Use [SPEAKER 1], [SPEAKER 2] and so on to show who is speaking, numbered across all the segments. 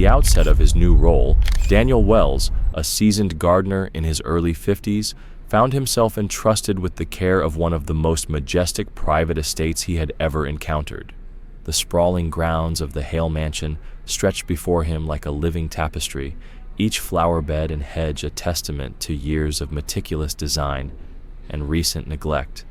[SPEAKER 1] the outset of his new role, Daniel Wells, a seasoned gardener in his early 50s, found himself entrusted with the care of one of the most majestic private estates he had ever encountered. The sprawling grounds of the Hale Mansion stretched before him like a living tapestry, each flower bed and hedge a testament to years of meticulous design and recent neglect.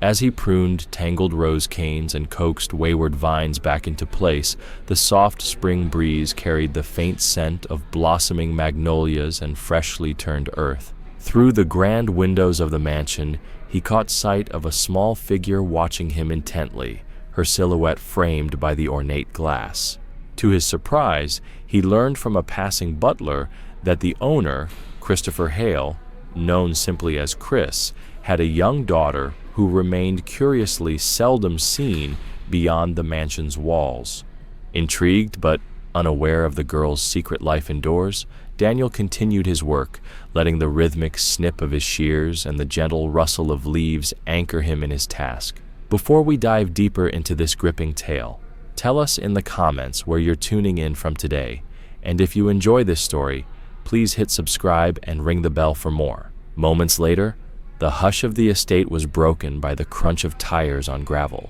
[SPEAKER 1] As he pruned tangled rose canes and coaxed wayward vines back into place, the soft spring breeze carried the faint scent of blossoming magnolias and freshly turned earth. Through the grand windows of the mansion, he caught sight of a small figure watching him intently, her silhouette framed by the ornate glass. To his surprise, he learned from a passing butler that the owner, Christopher Hale, known simply as Chris, had a young daughter who remained curiously seldom seen beyond the mansion's walls. Intrigued but unaware of the girl's secret life indoors, Daniel continued his work, letting the rhythmic snip of his shears and the gentle rustle of leaves anchor him in his task. Before we dive deeper into this gripping tale, tell us in the comments where you're tuning in from today, and if you enjoy this story, please hit subscribe and ring the bell for more. Moments later, the hush of the estate was broken by the crunch of tires on gravel.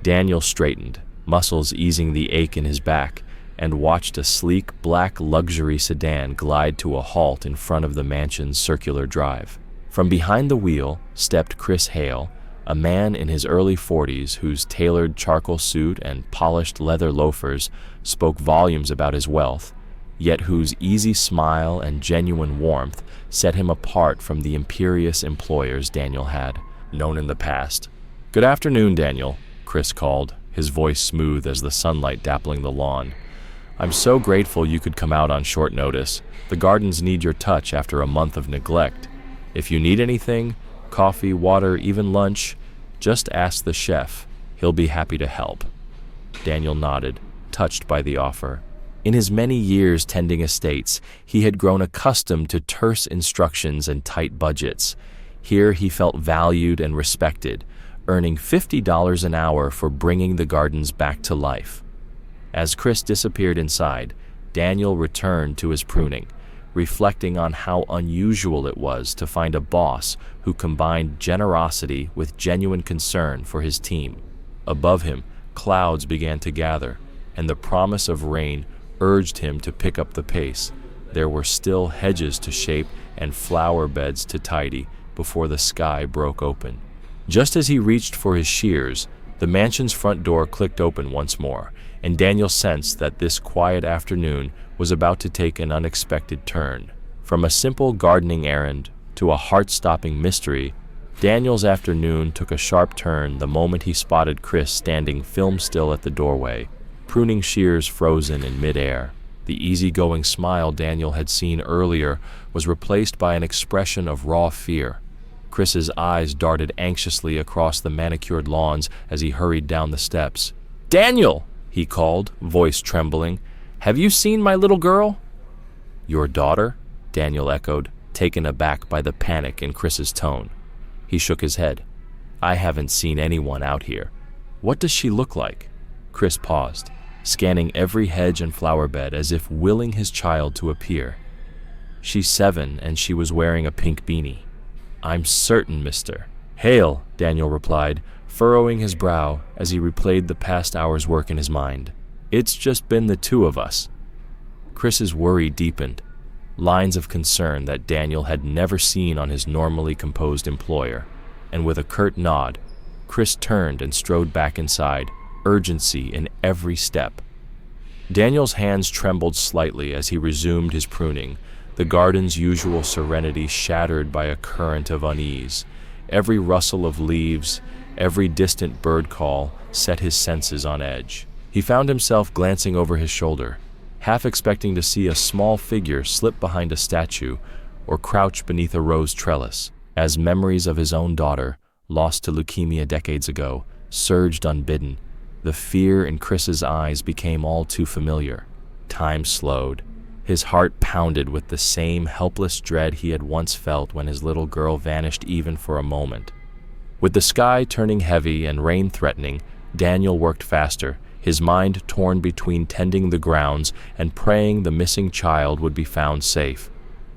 [SPEAKER 1] Daniel straightened, muscles easing the ache in his back, and watched a sleek black luxury sedan glide to a halt in front of the mansion's circular drive. From behind the wheel stepped Chris Hale, a man in his early 40s whose tailored charcoal suit and polished leather loafers spoke volumes about his wealth, yet whose easy smile and genuine warmth set him apart from the imperious employers Daniel had known in the past. "Good afternoon, Daniel," Chris called, his voice smooth as the sunlight dappling the lawn. "I'm so grateful you could come out on short notice. The gardens need your touch after a month of neglect. If you need anything, coffee, water, even lunch, just ask the chef. He'll be happy to help." Daniel nodded, touched by the offer. In his many years tending estates, he had grown accustomed to terse instructions and tight budgets. Here he felt valued and respected, earning $50 an hour for bringing the gardens back to life. As Chris disappeared inside, Daniel returned to his pruning, reflecting on how unusual it was to find a boss who combined generosity with genuine concern for his team. Above him, clouds began to gather, and the promise of rain urged him to pick up the pace. There were still hedges to shape and flower beds to tidy before the sky broke open. Just as he reached for his shears, the mansion's front door clicked open once more, and Daniel sensed that this quiet afternoon was about to take an unexpected turn. From a simple gardening errand to a heart-stopping mystery, Daniel's afternoon took a sharp turn the moment he spotted Chris standing film-still at the doorway, pruning shears frozen in midair. The easygoing smile Daniel had seen earlier was replaced by an expression of raw fear. Chris's eyes darted anxiously across the manicured lawns as he hurried down the steps. "Daniel!" he called, voice trembling. "Have you seen my little girl?" "Your daughter?" Daniel echoed, taken aback by the panic in Chris's tone. He shook his head. "I haven't seen anyone out here. What does she look like?" Chris paused, scanning every hedge and flower bed as if willing his child to appear. "She's 7 and she was wearing a pink beanie." "I'm certain, Mr. Hale," Daniel replied, furrowing his brow as he replayed the past hour's work in his mind. "It's just been the two of us." Chris's worry deepened, lines of concern that Daniel had never seen on his normally composed employer, and with a curt nod, Chris turned and strode back inside, urgency in every step. Daniel's hands trembled slightly as he resumed his pruning, the garden's usual serenity shattered by a current of unease. Every rustle of leaves, every distant bird call set his senses on edge. He found himself glancing over his shoulder, half expecting to see a small figure slip behind a statue or crouch beneath a rose trellis, as memories of his own daughter, lost to leukemia decades ago, surged unbidden. The fear in Chris's eyes became all too familiar. Time slowed. His heart pounded with the same helpless dread he had once felt when his little girl vanished even for a moment. With the sky turning heavy and rain threatening, Daniel worked faster, his mind torn between tending the grounds and praying the missing child would be found safe.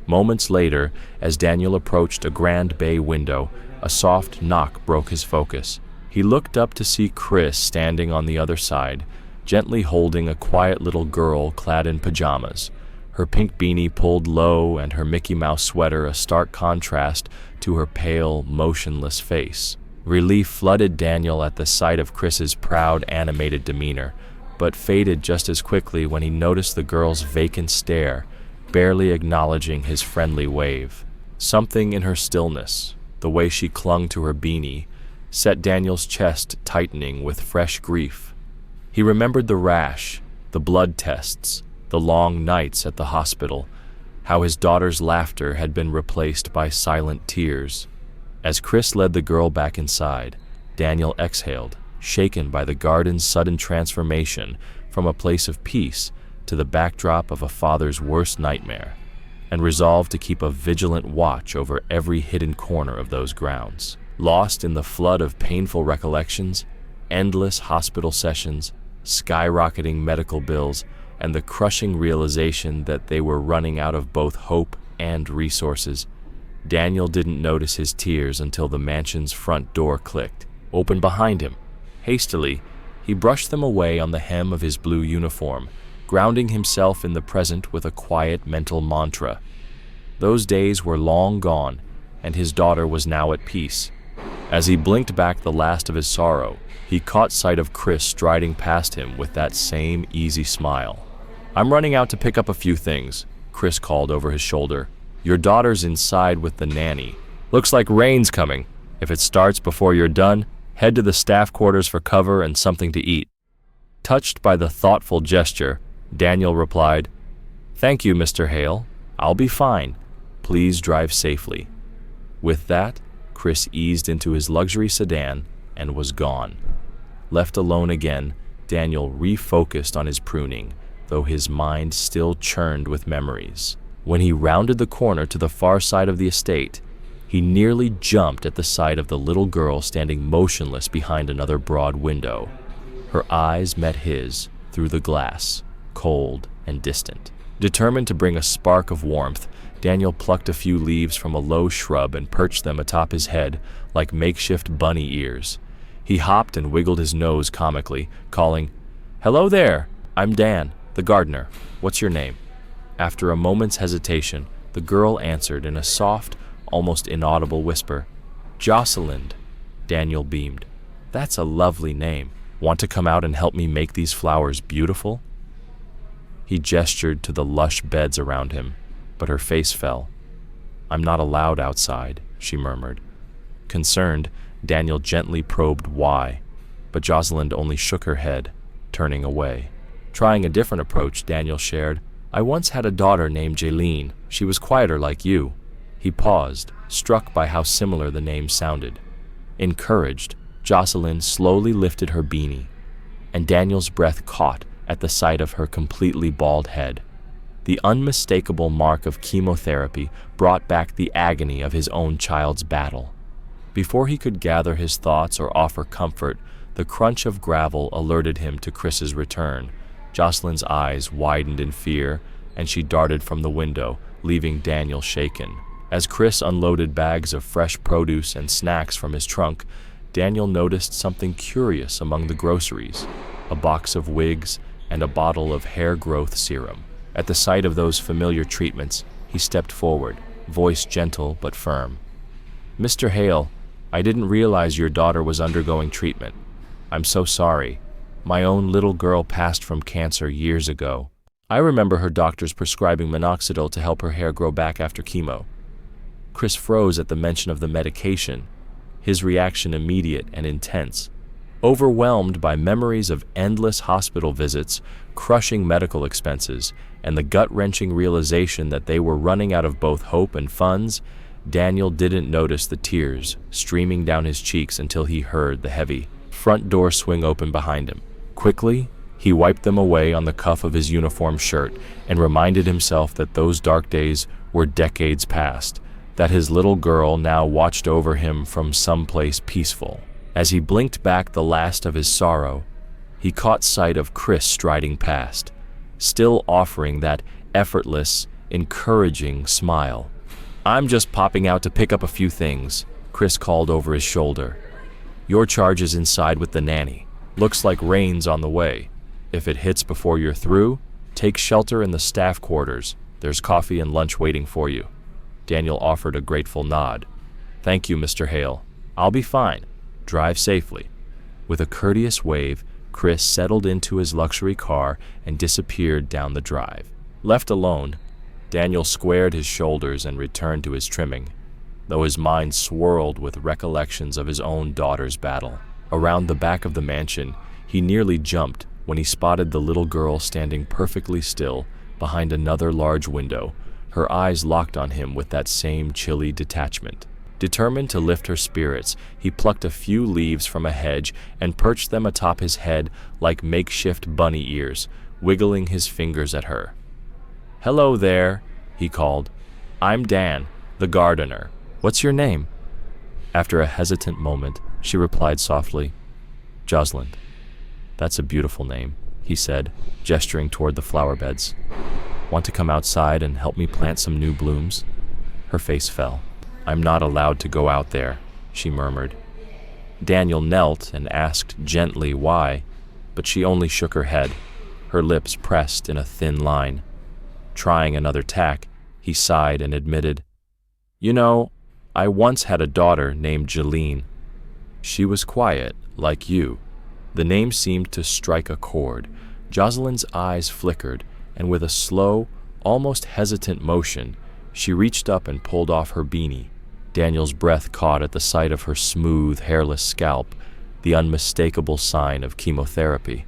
[SPEAKER 1] Moments later, as Daniel approached a grand bay window, a soft knock broke his focus. He looked up to see Chris standing on the other side, gently holding a quiet little girl clad in pajamas, her pink beanie pulled low and her Mickey Mouse sweater a stark contrast to her pale, motionless face. Relief flooded Daniel at the sight of Chris's proud, animated demeanor, but faded just as quickly when he noticed the girl's vacant stare, barely acknowledging his friendly wave. Something in her stillness, the way she clung to her beanie, set Daniel's chest tightening with fresh grief. He remembered the rash, the blood tests, the long nights at the hospital, how his daughter's laughter had been replaced by silent tears. As Chris led the girl back inside, Daniel exhaled, shaken by the garden's sudden transformation from a place of peace to the backdrop of a father's worst nightmare, and resolved to keep a vigilant watch over every hidden corner of those grounds. Lost in the flood of painful recollections, endless hospital sessions, skyrocketing medical bills, and the crushing realization that they were running out of both hope and resources, Daniel didn't notice his tears until the mansion's front door clicked, open behind him. Hastily, he brushed them away on the hem of his blue uniform, grounding himself in the present with a quiet mental mantra. Those days were long gone, and his daughter was now at peace. As he blinked back the last of his sorrow, he caught sight of Chris striding past him with that same easy smile. "I'm running out to pick up a few things," Chris called over his shoulder. "Your daughter's inside with the nanny. Looks like rain's coming. If it starts before you're done, head to the staff quarters for cover and something to eat." Touched by the thoughtful gesture, Daniel replied, "Thank you, Mr. Hale. I'll be fine. Please drive safely." With that, Chris eased into his luxury sedan and was gone. Left alone again, Daniel refocused on his pruning, though his mind still churned with memories. When he rounded the corner to the far side of the estate, he nearly jumped at the sight of the little girl standing motionless behind another broad window. Her eyes met his through the glass, cold and distant. Determined to bring a spark of warmth, Daniel plucked a few leaves from a low shrub and perched them atop his head like makeshift bunny ears. He hopped and wiggled his nose comically, calling, "Hello there, I'm Dan, the gardener. What's your name?" After a moment's hesitation, the girl answered in a soft, almost inaudible whisper, "Jocelyn." Daniel beamed. "That's a lovely name. Want to come out and help me make these flowers beautiful?" He gestured to the lush beds around him, but her face fell. "I'm not allowed outside," she murmured. Concerned, Daniel gently probed why, but Jocelyn only shook her head, turning away. Trying a different approach, Daniel shared, "I once had a daughter named Jaylene. She was quieter like you." He paused, struck by how similar the name sounded. Encouraged, Jocelyn slowly lifted her beanie, and Daniel's breath caught at the sight of her completely bald head. The unmistakable mark of chemotherapy brought back the agony of his own child's battle. Before he could gather his thoughts or offer comfort, the crunch of gravel alerted him to Chris's return. Jocelyn's eyes widened in fear, and she darted from the window, leaving Daniel shaken. As Chris unloaded bags of fresh produce and snacks from his trunk, Daniel noticed something curious among the groceries: a box of wigs and a bottle of hair growth serum. At the sight of those familiar treatments, he stepped forward, voice gentle but firm. "Mr. Hale, I didn't realize your daughter was undergoing treatment. I'm so sorry. My own little girl passed from cancer years ago. I remember her doctors prescribing minoxidil to help her hair grow back after chemo." Chris froze at the mention of the medication, his reaction immediate and intense. Overwhelmed by memories of endless hospital visits, crushing medical expenses, and the gut-wrenching realization that they were running out of both hope and funds, Daniel didn't notice the tears streaming down his cheeks until he heard the heavy front door swing open behind him. Quickly, he wiped them away on the cuff of his uniform shirt and reminded himself that those dark days were decades past, that his little girl now watched over him from someplace peaceful. As he blinked back the last of his sorrow, he caught sight of Chris striding past, still offering that effortless, encouraging smile. "I'm just popping out to pick up a few things," Chris called over his shoulder. "Your charge is inside with the nanny. Looks like rain's on the way. If it hits before you're through, take shelter in the staff quarters. There's coffee and lunch waiting for you." Daniel offered a grateful nod. "Thank you, Mr. Hale. I'll be fine. Drive safely." With a courteous wave, Chris settled into his luxury car and disappeared down the drive. Left alone, Daniel squared his shoulders and returned to his trimming, though his mind swirled with recollections of his own daughter's battle. Around the back of the mansion, he nearly jumped when he spotted the little girl standing perfectly still behind another large window, her eyes locked on him with that same chilly detachment. Determined to lift her spirits, he plucked a few leaves from a hedge and perched them atop his head like makeshift bunny ears, wiggling his fingers at her. "Hello there," he called. "I'm Dan, the gardener. What's your name?" After a hesitant moment, she replied softly, "Josalind." "That's a beautiful name," he said, gesturing toward the flower beds. "Want to come outside and help me plant some new blooms?" Her face fell. "I'm not allowed to go out there," she murmured. Daniel knelt and asked gently why, but she only shook her head, her lips pressed in a thin line. Trying another tack, he sighed and admitted, "You know, I once had a daughter named Jeline. She was quiet, like you." The name seemed to strike a chord. Jocelyn's eyes flickered, and with a slow, almost hesitant motion, she reached up and pulled off her beanie. Daniel's breath caught at the sight of her smooth, hairless scalp, the unmistakable sign of chemotherapy.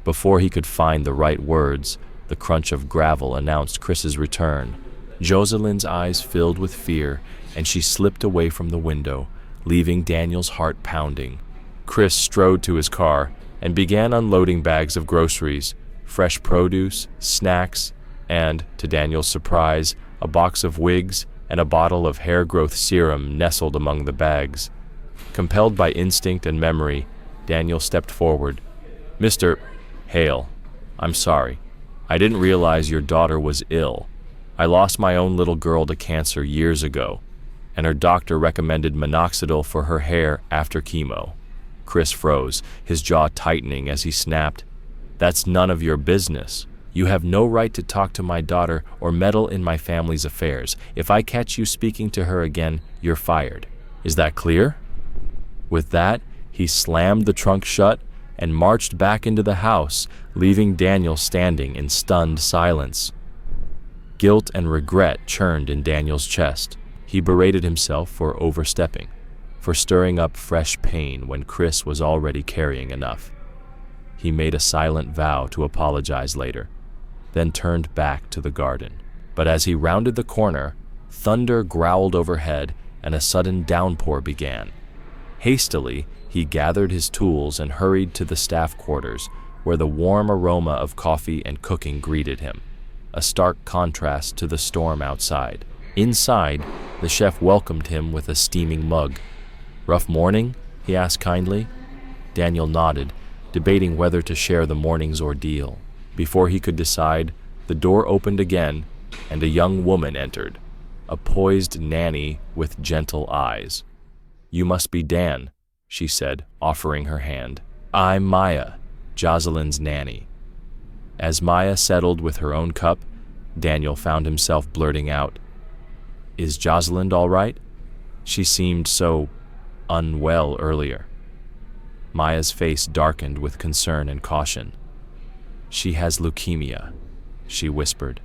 [SPEAKER 1] Before he could find the right words, the crunch of gravel announced Chris's return. Jocelyn's eyes filled with fear, and she slipped away from the window, leaving Daniel's heart pounding. Chris strode to his car and began unloading bags of groceries, fresh produce, snacks, and, to Daniel's surprise, a box of wigs and a bottle of hair growth serum nestled among the bags. Compelled by instinct and memory, Daniel stepped forward. "Mr. Hale, I'm sorry. I didn't realize your daughter was ill. I lost my own little girl to cancer years ago, and her doctor recommended minoxidil for her hair after chemo." Chris froze, his jaw tightening as he snapped, "That's none of your business. You have no right to talk to my daughter or meddle in my family's affairs. If I catch you speaking to her again, you're fired. Is that clear?" With that, he slammed the trunk shut and marched back into the house, leaving Daniel standing in stunned silence. Guilt and regret churned in Daniel's chest. He berated himself for overstepping, for stirring up fresh pain when Chris was already carrying enough. He made a silent vow to apologize later, then turned back to the garden. But as he rounded the corner, thunder growled overhead and a sudden downpour began. Hastily, he gathered his tools and hurried to the staff quarters, where the warm aroma of coffee and cooking greeted him, a stark contrast to the storm outside. Inside, the chef welcomed him with a steaming mug. "Rough morning?" he asked kindly. Daniel nodded, debating whether to share the morning's ordeal. Before he could decide, the door opened again, and a young woman entered, a poised nanny with gentle eyes. "You must be Dan," she said, offering her hand. "I'm Maya, Jocelyn's nanny." As Maya settled with her own cup, Daniel found himself blurting out, "Is Jocelyn all right? She seemed so unwell earlier." Maya's face darkened with concern and caution. "She has leukemia," she whispered.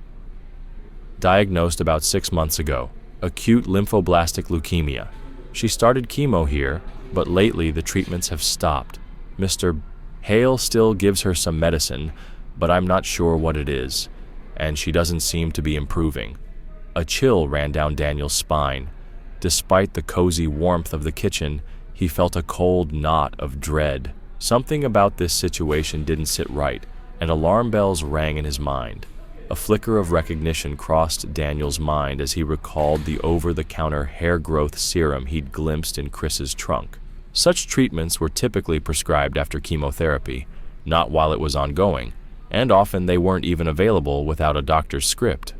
[SPEAKER 1] "Diagnosed about 6 months ago, acute lymphoblastic leukemia. She started chemo here, but lately the treatments have stopped. Mr. Hale still gives her some medicine, but I'm not sure what it is, and she doesn't seem to be improving." A chill ran down Daniel's spine. Despite the cozy warmth of the kitchen, he felt a cold knot of dread. Something about this situation didn't sit right, and alarm bells rang in his mind. A flicker of recognition crossed Daniel's mind as he recalled the over-the-counter hair growth serum he'd glimpsed in Chris's trunk. Such treatments were typically prescribed after chemotherapy, not while it was ongoing, and often they weren't even available without a doctor's script.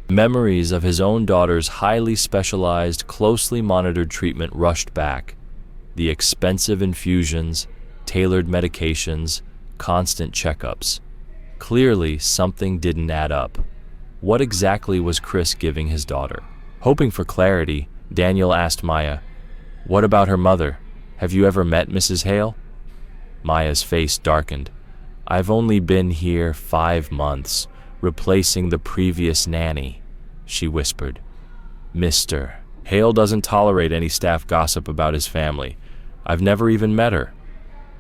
[SPEAKER 1] Memories of his own daughter's highly specialized, closely monitored treatment rushed back. The expensive infusions, tailored medications, constant checkups. Clearly, something didn't add up. What exactly was Chris giving his daughter? Hoping for clarity, Daniel asked Maya, "What about her mother? Have you ever met Mrs. Hale?" Maya's face darkened. "I've only been here 5 months, replacing the previous nanny," she whispered. "Mr. Hale doesn't tolerate any staff gossip about his family. I've never even met her."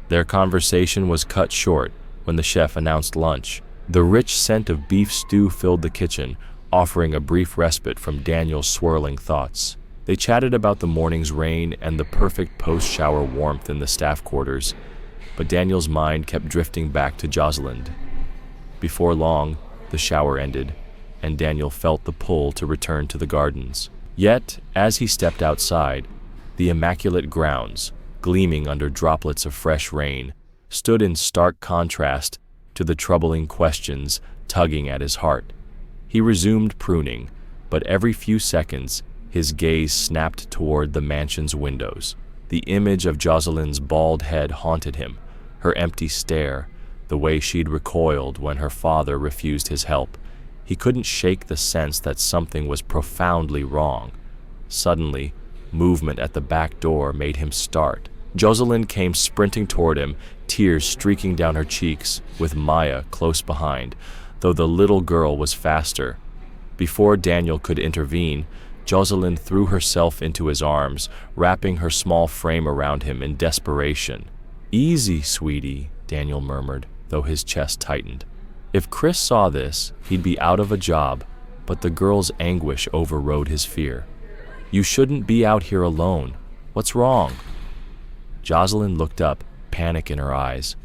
[SPEAKER 1] Their conversation was cut short when the chef announced lunch. The rich scent of beef stew filled the kitchen, offering a brief respite from Daniel's swirling thoughts. They chatted about the morning's rain and the perfect post-shower warmth in the staff quarters, but Daniel's mind kept drifting back to Jocelyn. Before long, the shower ended, and Daniel felt the pull to return to the gardens. Yet, as he stepped outside, the immaculate grounds, gleaming under droplets of fresh rain, stood in stark contrast to the troubling questions tugging at his heart. He resumed pruning, but every few seconds his gaze snapped toward the mansion's windows. The image of Jocelyn's bald head haunted him, her empty stare, the way she'd recoiled when her father refused his help. He couldn't shake the sense that something was profoundly wrong. Suddenly, movement at the back door made him start. Jocelyn came sprinting toward him, tears streaking down her cheeks, with Maya close behind, though the little girl was faster. Before Daniel could intervene, Jocelyn threw herself into his arms, wrapping her small frame around him in desperation. "Easy, sweetie," Daniel murmured, though his chest tightened. If Chris saw this, he'd be out of a job, but the girl's anguish overrode his fear. "You shouldn't be out here alone. What's wrong?" Jocelyn looked up, panic in her eyes.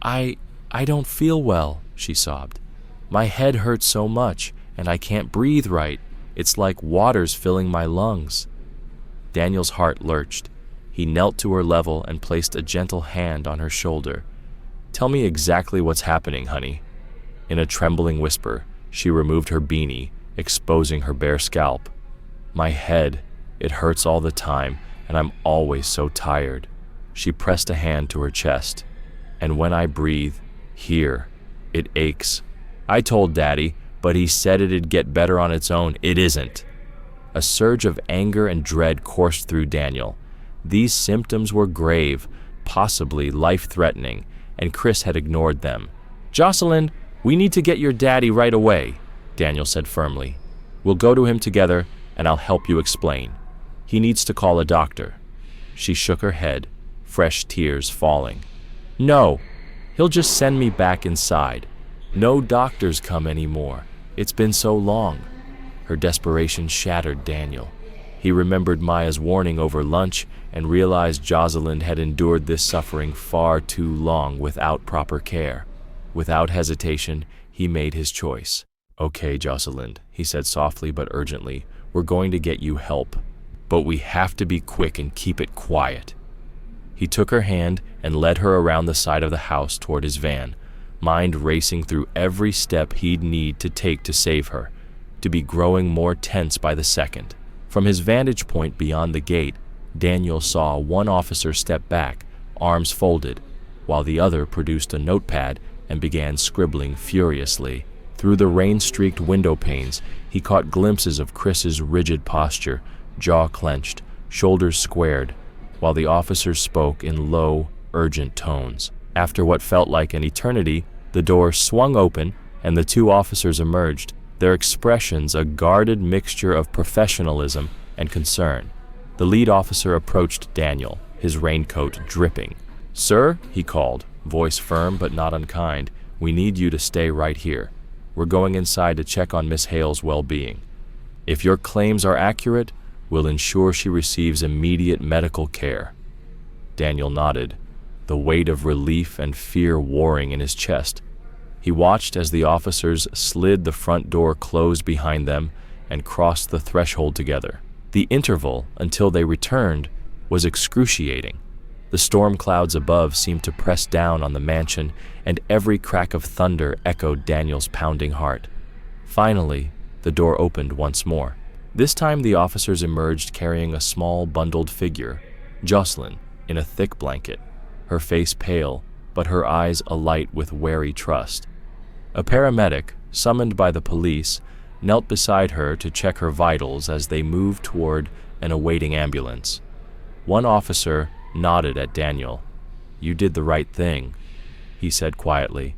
[SPEAKER 1] I don't feel well," she sobbed. "My head hurts so much, and I can't breathe right. It's like water's filling my lungs." Daniel's heart lurched. He knelt to her level and placed a gentle hand on her shoulder. "Tell me exactly what's happening, honey." In a trembling whisper, she removed her beanie, exposing her bare scalp. "My head, it hurts all the time, and I'm always so tired." She pressed a hand to her chest. "And when I breathe, here, it aches. I told Daddy, but he said it'd get better on its own. It isn't." A surge of anger and dread coursed through Daniel. These symptoms were grave, possibly life-threatening, and Chris had ignored them. "Jocelyn, we need to get your daddy right away," Daniel said firmly. "We'll go to him together, and I'll help you explain. He needs to call a doctor." She shook her head, fresh tears falling. "No, he'll just send me back inside. No doctors come anymore. It's been so long." Her desperation shattered Daniel. He remembered Maya's warning over lunch and realized Jocelyn had endured this suffering far too long without proper care. Without hesitation, he made his choice. "Okay, Jocelyn," he said softly but urgently, "we're going to get you help. But we have to be quick and keep it quiet." He took her hand and led her around the side of the house toward his van, mind racing through every step he'd need to take to save her, to be growing more tense by the second. From his vantage point beyond the gate, Daniel saw one officer step back, arms folded, while the other produced a notepad and began scribbling furiously. Through the rain-streaked window panes, he caught glimpses of Chris's rigid posture, jaw clenched, shoulders squared, while the officers spoke in low, urgent tones. After what felt like an eternity, the door swung open and the two officers emerged, their expressions a guarded mixture of professionalism and concern. The lead officer approached Daniel, his raincoat dripping. "Sir," he called, voice firm but not unkind, "we need you to stay right here. We're going inside to check on Miss Hale's well-being. If your claims are accurate, we'll ensure she receives immediate medical care." Daniel nodded, the weight of relief and fear warring in his chest. He watched as the officers slid the front door closed behind them and crossed the threshold together. The interval until they returned was excruciating. The storm clouds above seemed to press down on the mansion, and every crack of thunder echoed Daniel's pounding heart. Finally, the door opened once more. This time the officers emerged carrying a small, bundled figure, Jocelyn, in a thick blanket, her face pale, but her eyes alight with wary trust. A paramedic, summoned by the police, knelt beside her to check her vitals as they moved toward an awaiting ambulance. One officer nodded at Daniel. "You did the right thing," he said quietly.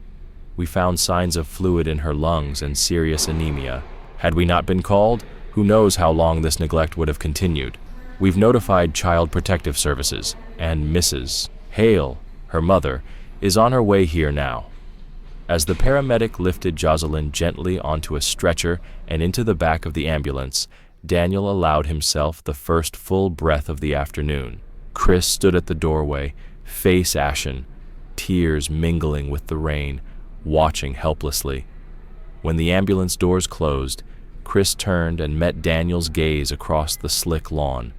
[SPEAKER 1] "We found signs of fluid in her lungs and serious anemia. Had we not been called, who knows how long this neglect would have continued. We've notified Child Protective Services, and Mrs. Hale, her mother, is on her way here now." As the paramedic lifted Jocelyn gently onto a stretcher and into the back of the ambulance, Daniel allowed himself the first full breath of the afternoon. Chris stood at the doorway, face ashen, tears mingling with the rain, watching helplessly. When the ambulance doors closed, Chris turned and met Daniel's gaze across the slick lawn.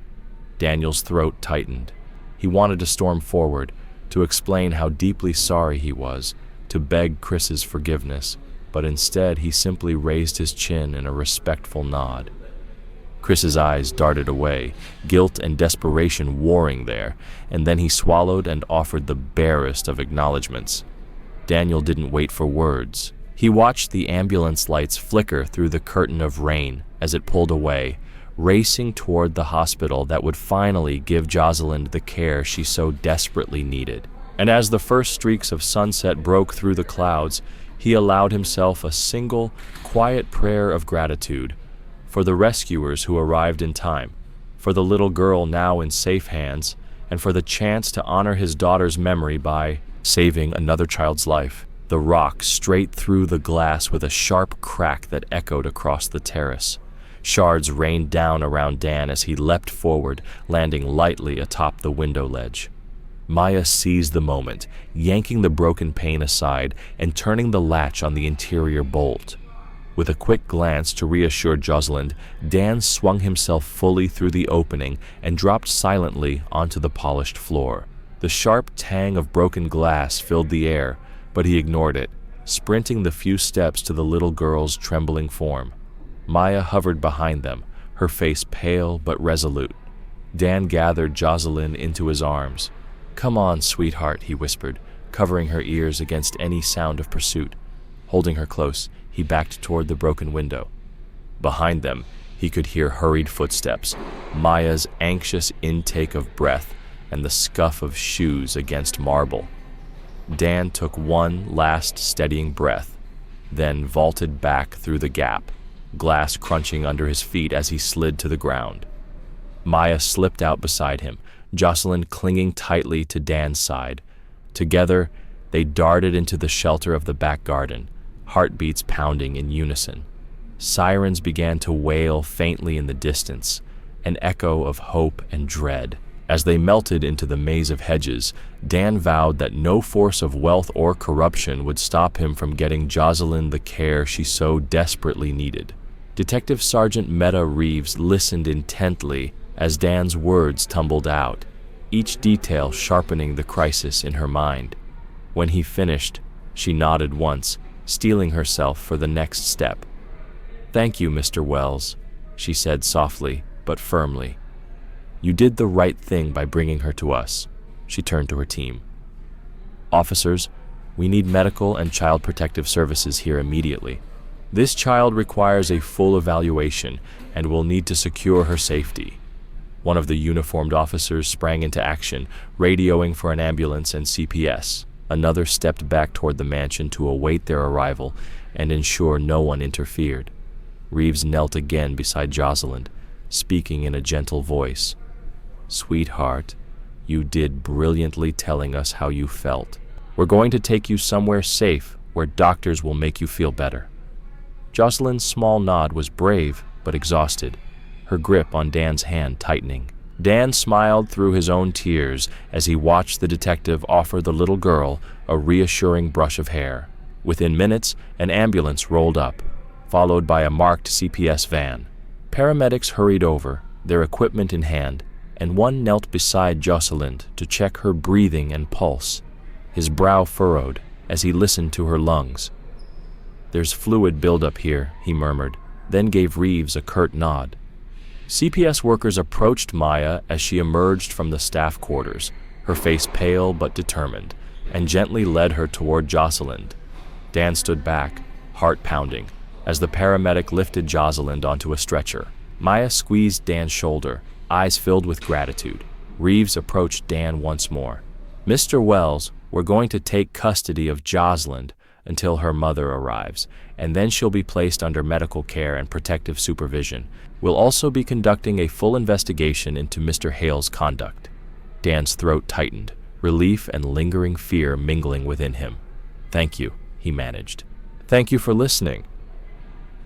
[SPEAKER 1] Daniel's throat tightened. He wanted to storm forward, to explain how deeply sorry he was, to beg Chris's forgiveness, but instead he simply raised his chin in a respectful nod. Chris's eyes darted away, guilt and desperation warring there, and then he swallowed and offered the barest of acknowledgments. Daniel didn't wait for words. He watched the ambulance lights flicker through the curtain of rain as it pulled away, racing toward the hospital that would finally give Jocelyn the care she so desperately needed. And as the first streaks of sunset broke through the clouds, he allowed himself a single, quiet prayer of gratitude for the rescuers who arrived in time, for the little girl now in safe hands, and for the chance to honor his daughter's memory by saving another child's life. The rock straight through the glass with a sharp crack that echoed across the terrace. Shards rained down around Dan as he leapt forward, landing lightly atop the window ledge. Maya seized the moment, yanking the broken pane aside and turning the latch on the interior bolt. With a quick glance to reassure Jocelyn, Dan swung himself fully through the opening and dropped silently onto the polished floor. The sharp tang of broken glass filled the air, but he ignored it, sprinting the few steps to the little girl's trembling form. Maya hovered behind them, her face pale but resolute. Dan gathered Jocelyn into his arms. "Come on, sweetheart," he whispered, covering her ears against any sound of pursuit. Holding her close, he backed toward the broken window. Behind them, he could hear hurried footsteps, Maya's anxious intake of breath, and the scuff of shoes against marble. Dan took one last steadying breath, then vaulted back through the gap, glass crunching under his feet as he slid to the ground. Maya slipped out beside him, Jocelyn clinging tightly to Dan's side. Together, they darted into the shelter of the back garden, heartbeats pounding in unison. Sirens began to wail faintly in the distance, an echo of hope and dread. As they melted into the maze of hedges, Dan vowed that no force of wealth or corruption would stop him from getting Jocelyn the care she so desperately needed. Detective Sergeant Meta Reeves listened intently as Dan's words tumbled out, each detail sharpening the crisis in her mind. When he finished, she nodded once, steeling herself for the next step. "Thank you, Mr. Wells," she said softly but firmly. "You did the right thing by bringing her to us." She turned to her team. "Officers, we need medical and child protective services here immediately. This child requires a full evaluation and will need to secure her safety." One of the uniformed officers sprang into action, radioing for an ambulance and CPS. Another stepped back toward the mansion to await their arrival and ensure no one interfered. Reeves knelt again beside Jocelyn, speaking in a gentle voice. "Sweetheart, you did brilliantly telling us how you felt. We're going to take you somewhere safe where doctors will make you feel better." Jocelyn's small nod was brave but exhausted, her grip on Dan's hand tightening. Dan smiled through his own tears as he watched the detective offer the little girl a reassuring brush of hair. Within minutes, an ambulance rolled up, followed by a marked CPS van. Paramedics hurried over, their equipment in hand, and one knelt beside Jocelyn to check her breathing and pulse. His brow furrowed as he listened to her lungs. "There's fluid buildup here," he murmured, then gave Reeves a curt nod. CPS workers approached Maya as she emerged from the staff quarters, her face pale but determined, and gently led her toward Jocelyn. Dan stood back, heart pounding, as the paramedic lifted Jocelyn onto a stretcher. Maya squeezed Dan's shoulder, eyes filled with gratitude. Reeves approached Dan once more. "Mr. Wells, we're going to take custody of Jocelyn until her mother arrives, and then she'll be placed under medical care and protective supervision. We'll also be conducting a full investigation into Mr. Hale's conduct." Dan's throat tightened, relief and lingering fear mingling within him. "Thank you," he managed. "Thank you for listening."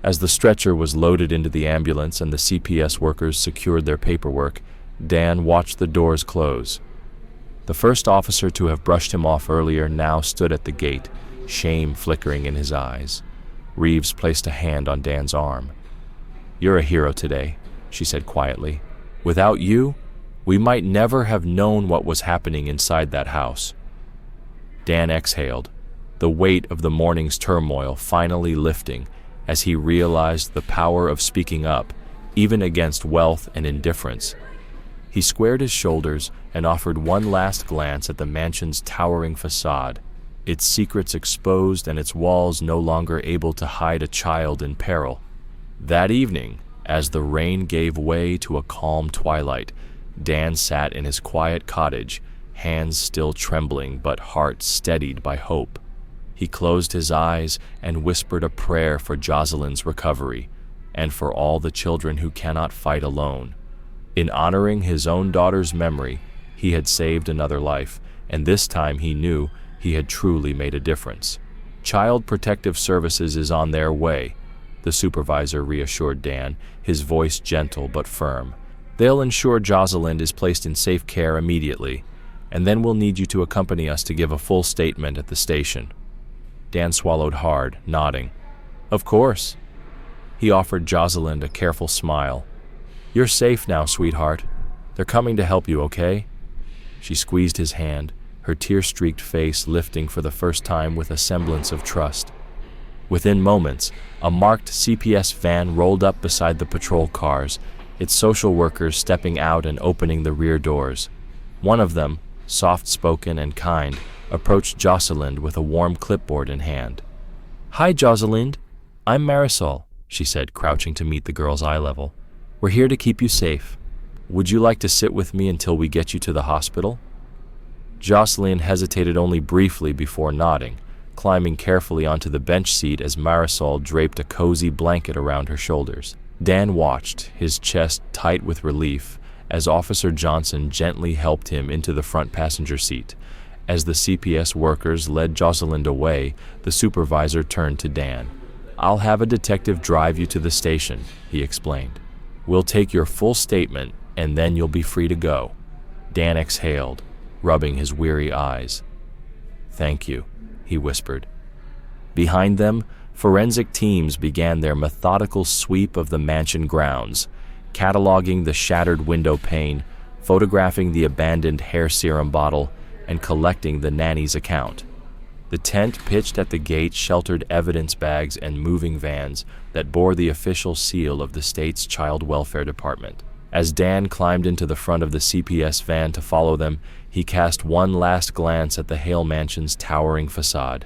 [SPEAKER 1] As the stretcher was loaded into the ambulance and the CPS workers secured their paperwork, Dan watched the doors close. The first officer to have brushed him off earlier now stood at the gate, shame flickering in his eyes. Reeves placed a hand on Dan's arm. "You're a hero today," she said quietly. "Without you, we might never have known what was happening inside that house." Dan exhaled, the weight of the morning's turmoil finally lifting as he realized the power of speaking up, even against wealth and indifference. He squared his shoulders and offered one last glance at the mansion's towering facade, its secrets exposed and its walls no longer able to hide a child in peril. That evening, as the rain gave way to a calm twilight, Dan sat in his quiet cottage, hands still trembling but heart steadied by hope. He closed his eyes and whispered a prayer for Jocelyn's recovery and for all the children who cannot fight alone. In honoring his own daughter's memory, he had saved another life, and this time he knew he had truly made a difference. "Child Protective Services is on their way," the supervisor reassured Dan, his voice gentle but firm. "They'll ensure Jocelyn is placed in safe care immediately, and then we'll need you to accompany us to give a full statement at the station." Dan swallowed hard, nodding. "Of course." He offered Jocelyn a careful smile. "You're safe now, sweetheart. They're coming to help you, okay?" She squeezed his hand, her tear-streaked face lifting for the first time with a semblance of trust. Within moments, a marked CPS van rolled up beside the patrol cars, its social workers stepping out and opening the rear doors. One of them, soft-spoken and kind, approached Jocelyn with a warm clipboard in hand. "Hi, Jocelyn. I'm Marisol," she said, crouching to meet the girl's eye level. "We're here to keep you safe. Would you like to sit with me until we get you to the hospital?" Jocelyn hesitated only briefly before nodding, climbing carefully onto the bench seat as Marisol draped a cozy blanket around her shoulders. Dan watched, his chest tight with relief, as Officer Johnson gently helped him into the front passenger seat. As the CPS workers led Jocelyn away, the supervisor turned to Dan. "I'll have a detective drive you to the station," he explained. "We'll take your full statement, and then you'll be free to go." Dan exhaled, rubbing his weary eyes. "Thank you," he whispered. Behind them, forensic teams began their methodical sweep of the mansion grounds, cataloging the shattered window pane, photographing the abandoned hair serum bottle, and collecting the nanny's account. The tent pitched at the gate sheltered evidence bags and moving vans that bore the official seal of the state's Child Welfare Department. As Dan climbed into the front of the CPS van to follow them, he cast one last glance at the Hale Mansion's towering facade.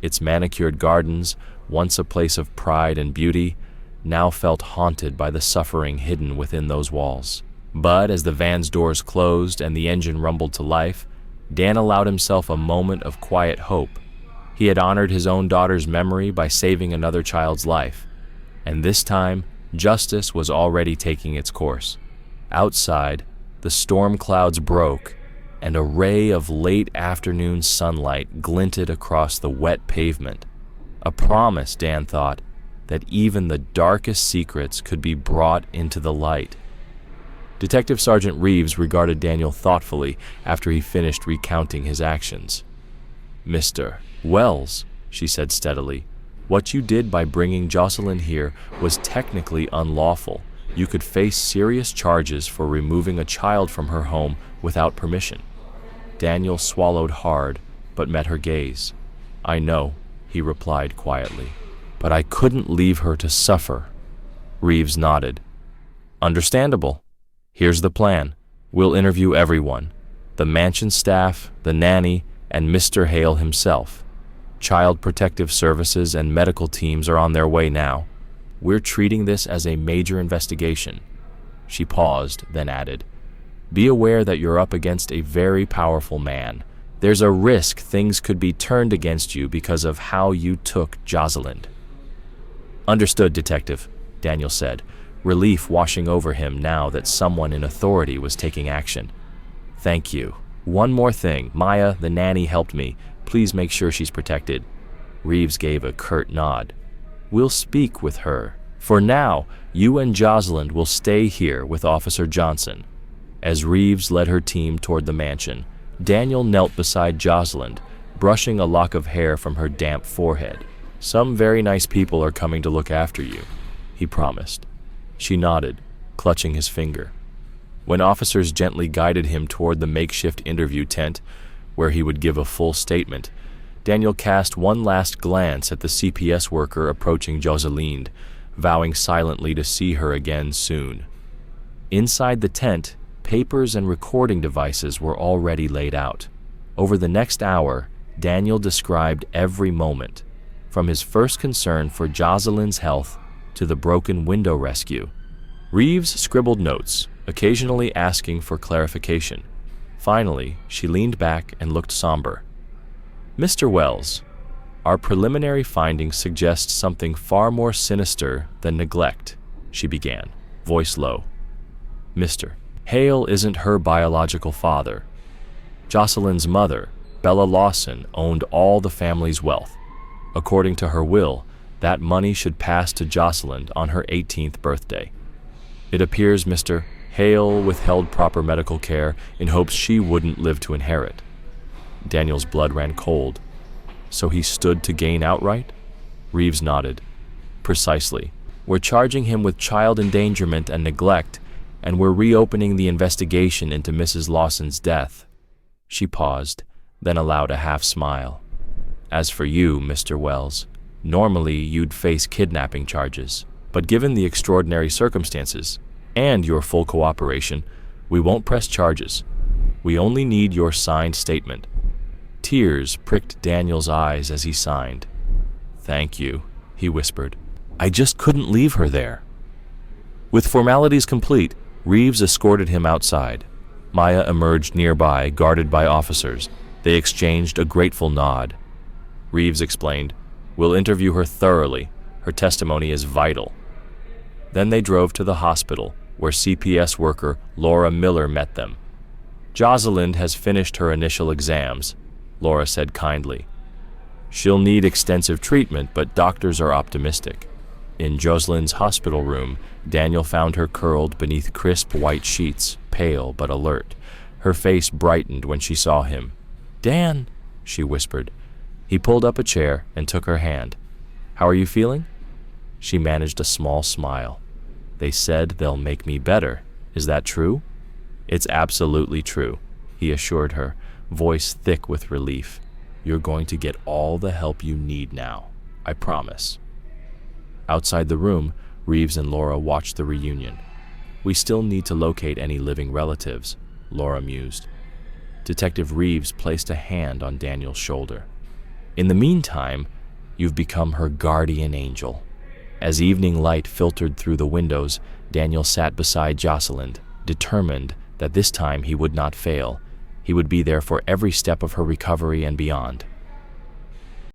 [SPEAKER 1] Its manicured gardens, once a place of pride and beauty, now felt haunted by the suffering hidden within those walls. But as the van's doors closed and the engine rumbled to life, Dan allowed himself a moment of quiet hope. He had honored his own daughter's memory by saving another child's life, and this time, justice was already taking its course. Outside, the storm clouds broke, and a ray of late afternoon sunlight glinted across the wet pavement. A promise, Dan thought, that even the darkest secrets could be brought into the light. Detective Sergeant Reeves regarded Daniel thoughtfully after he finished recounting his actions. "Mr. Wells," she said steadily, "what you did by bringing Jocelyn here was technically unlawful, You could face serious charges for removing a child from her home without permission. Daniel swallowed hard, but met her gaze. "I know," he replied quietly, "but I couldn't leave her to suffer." Reeves nodded. "Understandable. Here's the plan. We'll interview everyone. The mansion staff, the nanny, and Mr. Hale himself. Child Protective Services and medical teams are on their way now. We're treating this as a major investigation." She paused, then added, "Be aware that you're up against a very powerful man. There's a risk things could be turned against you because of how you took Josalind." "Understood, Detective," Daniel said, relief washing over him now that someone in authority was taking action. "Thank you. One more thing. Maya, the nanny, helped me. Please make sure she's protected." Reeves gave a curt nod. "We'll speak with her. For now, you and Josalind will stay here with Officer Johnson." As Reeves led her team toward the mansion, Daniel knelt beside Josalind, brushing a lock of hair from her damp forehead. "Some very nice people are coming to look after you," he promised. She nodded, clutching his finger. When officers gently guided him toward the makeshift interview tent, where he would give a full statement, Daniel cast one last glance at the CPS worker approaching Josalind, vowing silently to see her again soon. Inside the tent, papers and recording devices were already laid out. Over the next hour, Daniel described every moment, from his first concern for Josalind's health to the broken window rescue. Reeves scribbled notes, occasionally asking for clarification. Finally, she leaned back and looked somber. "Mr. Wells, our preliminary findings suggest something far more sinister than neglect," she began, voice low. "Mr. Hale isn't her biological father. Josalind's mother, Bella Lawson, owned all the family's wealth. According to her will, that money should pass to Josalind on her 18th birthday. It appears Mr. Hale withheld proper medical care in hopes she wouldn't live to inherit." Daniel's blood ran cold. "So he stood to gain outright?" Reeves nodded. "Precisely. We're charging him with child endangerment and neglect, and we're reopening the investigation into Mrs. Lawson's death." She paused, then allowed a half smile. "As for you, Mr. Wells, normally you'd face kidnapping charges, but given the extraordinary circumstances and your full cooperation, we won't press charges. We only need your signed statement." Tears pricked Daniel's eyes as he signed. "Thank you," he whispered. "I just couldn't leave her there." With formalities complete, Reeves escorted him outside. Maya emerged nearby, guarded by officers. They exchanged a grateful nod. Reeves explained, "We'll interview her thoroughly. Her testimony is vital." Then they drove to the hospital, where CPS worker Laura Miller met them. "Josalind has finished her initial exams," Laura said kindly. "She'll need extensive treatment, but doctors are optimistic." In Josalind's hospital room, Daniel found her curled beneath crisp white sheets, pale but alert. Her face brightened when she saw him. "Dan," she whispered. He pulled up a chair and took her hand. "How are you feeling?" She managed a small smile. "They said they'll make me better. Is that true?" "It's absolutely true," he assured her, voice thick with relief. "You're going to get all the help you need now. I promise." Outside the room, Reeves and Laura watched the reunion. "We still need to locate any living relatives," Laura mused. Detective Reeves placed a hand on Daniel's shoulder. "In the meantime, you've become her guardian angel." As evening light filtered through the windows, Daniel sat beside Josalind, determined that this time he would not fail. He would be there for every step of her recovery and beyond.